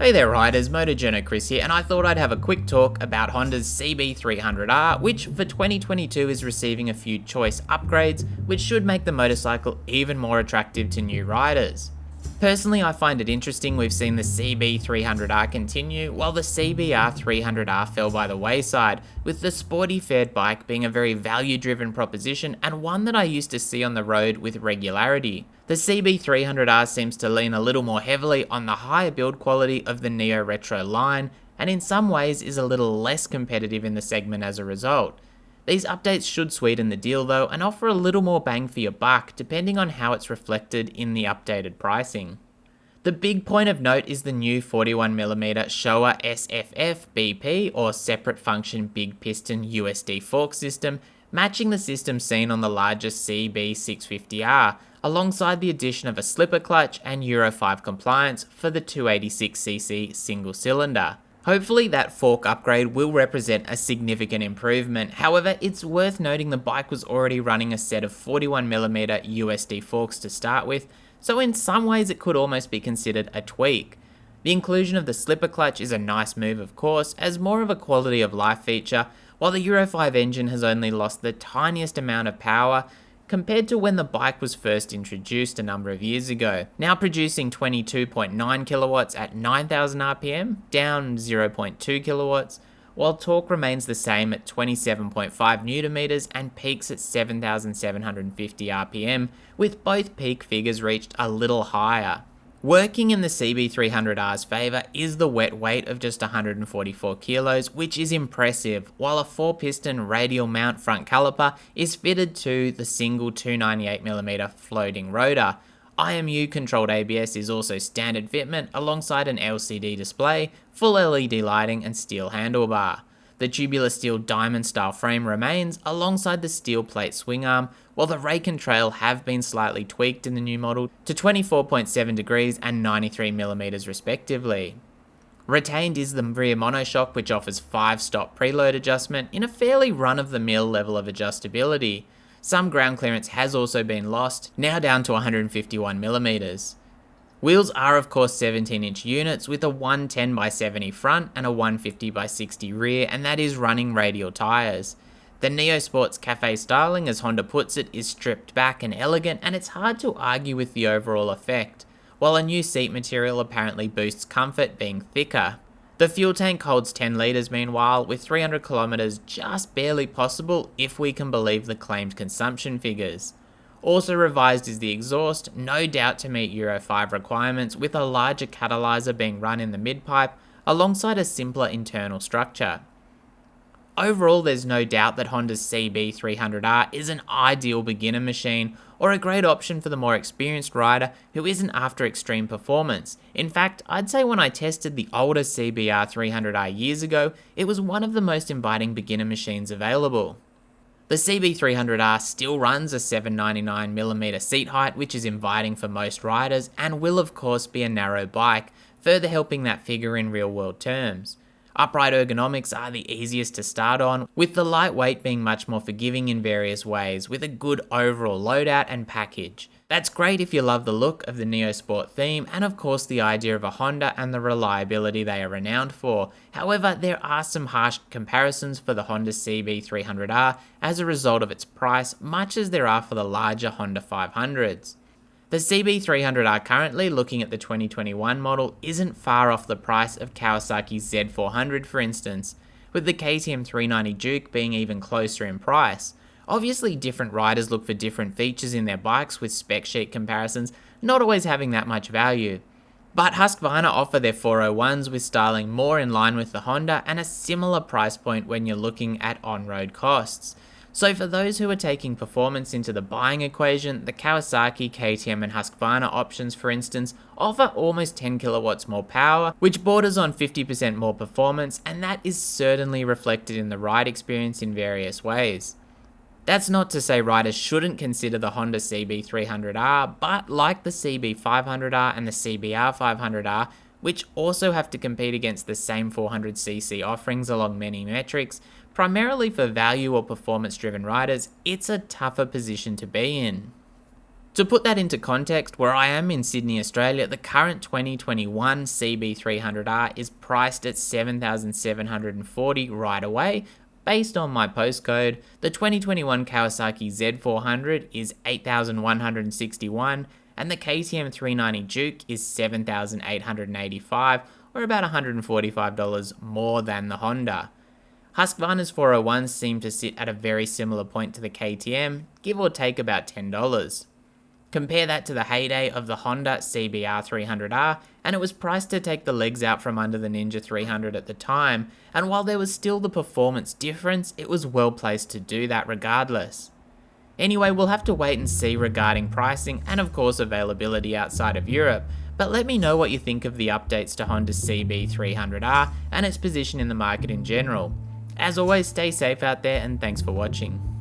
Hey there riders, Moto Journo Kris here, and I thought I'd have a quick talk about Honda's CB300R, which for 2022 is receiving a few choice upgrades, which should make the motorcycle even more attractive to new riders. Personally, I find it interesting we've seen the CB300R continue, while the CBR300R fell by the wayside, with the sporty fared bike being a very value-driven proposition and one that I used to see on the road with regularity. The CB300R seems to lean a little more heavily on the higher build quality of the Neo Retro line, and in some ways is a little less competitive in the segment as a result. These updates should sweeten the deal though, and offer a little more bang for your buck depending on how it's reflected in the updated pricing. The big point of note is the new 41mm Showa SFF BP or separate function big piston USD fork system, matching the system seen on the largest CB650R, alongside the addition of a slipper clutch and Euro 5 compliance for the 286cc single cylinder. Hopefully that fork upgrade will represent a significant improvement, however it's worth noting the bike was already running a set of 41mm USD forks to start with, so in some ways it could almost be considered a tweak. The inclusion of the slipper clutch is a nice move of course, as more of a quality of life feature, while the Euro 5 engine has only lost the tiniest amount of power compared to when the bike was first introduced a number of years ago, now producing 22.9 kilowatts at 9,000 RPM, down 0.2 kilowatts, while torque remains the same at 27.5 Newton meters and peaks at 7,750 RPM, with both peak figures reached a little higher. Working in the CB300R's favour is the wet weight of just 144 kilos, which is impressive, while a 4-piston radial mount front caliper is fitted to the single 298mm floating rotor. IMU controlled ABS is also standard fitment alongside an LCD display, full LED lighting and steel handlebar. The tubular steel diamond style frame remains alongside the steel plate swing arm, while the rake and trail have been slightly tweaked in the new model to 24.7 degrees and 93mm respectively. Retained is the rear monoshock, which offers 5-stop preload adjustment in a fairly run-of-the-mill level of adjustability. Some ground clearance has also been lost, now down to 151mm. Wheels are of course 17-inch units with a 110x70 front and a 150x60 rear, and that is running radial tyres. The Neo Sports Cafe styling, as Honda puts it, is stripped back and elegant, and it's hard to argue with the overall effect, while a new seat material apparently boosts comfort being thicker. The fuel tank holds 10 litres meanwhile, with 300 kilometres just barely possible if we can believe the claimed consumption figures. Also revised is the exhaust, no doubt to meet Euro 5 requirements, with a larger catalyzer being run in the mid-pipe alongside a simpler internal structure. Overall, there's no doubt that Honda's CB300R is an ideal beginner machine, or a great option for the more experienced rider who isn't after extreme performance. In fact, I'd say when I tested the older CBR300R years ago, it was one of the most inviting beginner machines available. The CB300R still runs a 799mm seat height, which is inviting for most riders, and will of course be a narrow bike, further helping that figure in real world terms. Upright ergonomics are the easiest to start on, with the lightweight being much more forgiving in various ways, with a good overall loadout and package. That's great if you love the look of the Neo Sport theme, and of course the idea of a Honda and the reliability they are renowned for. However, there are some harsh comparisons for the Honda CB300R as a result of its price, much as there are for the larger Honda 500s. The CB300R currently, looking at the 2021 model, isn't far off the price of Kawasaki's Z400 for instance, with the KTM 390 Duke being even closer in price. Obviously different riders look for different features in their bikes, with spec sheet comparisons not always having that much value. But Husqvarna offer their 401s with styling more in line with the Honda and a similar price point when you're looking at on-road costs. So for those who are taking performance into the buying equation, the Kawasaki, KTM and Husqvarna options for instance offer almost 10 kilowatts more power, which borders on 50% more performance, and that is certainly reflected in the ride experience in various ways. That's not to say riders shouldn't consider the Honda CB300R, but like the CB500R and the CBR500R, which also have to compete against the same 400cc offerings along many metrics, primarily for value or performance driven riders, it's a tougher position to be in. To put that into context, where I am in Sydney, Australia, the current 2021 CB300R is priced at $7,740 right away. Based on my postcode, the 2021 Kawasaki Z400 is $8,161 and the KTM 390 Duke is $7,885, or about $145 more than the Honda. Husqvarna's 401s seem to sit at a very similar point to the KTM, give or take about $10. Compare that to the heyday of the Honda CBR300R, and it was priced to take the legs out from under the Ninja 300 at the time, and while there was still the performance difference, it was well placed to do that regardless. Anyway, we'll have to wait and see regarding pricing and of course availability outside of Europe, but let me know what you think of the updates to Honda's CB300R and its position in the market in general. As always, stay safe out there and thanks for watching.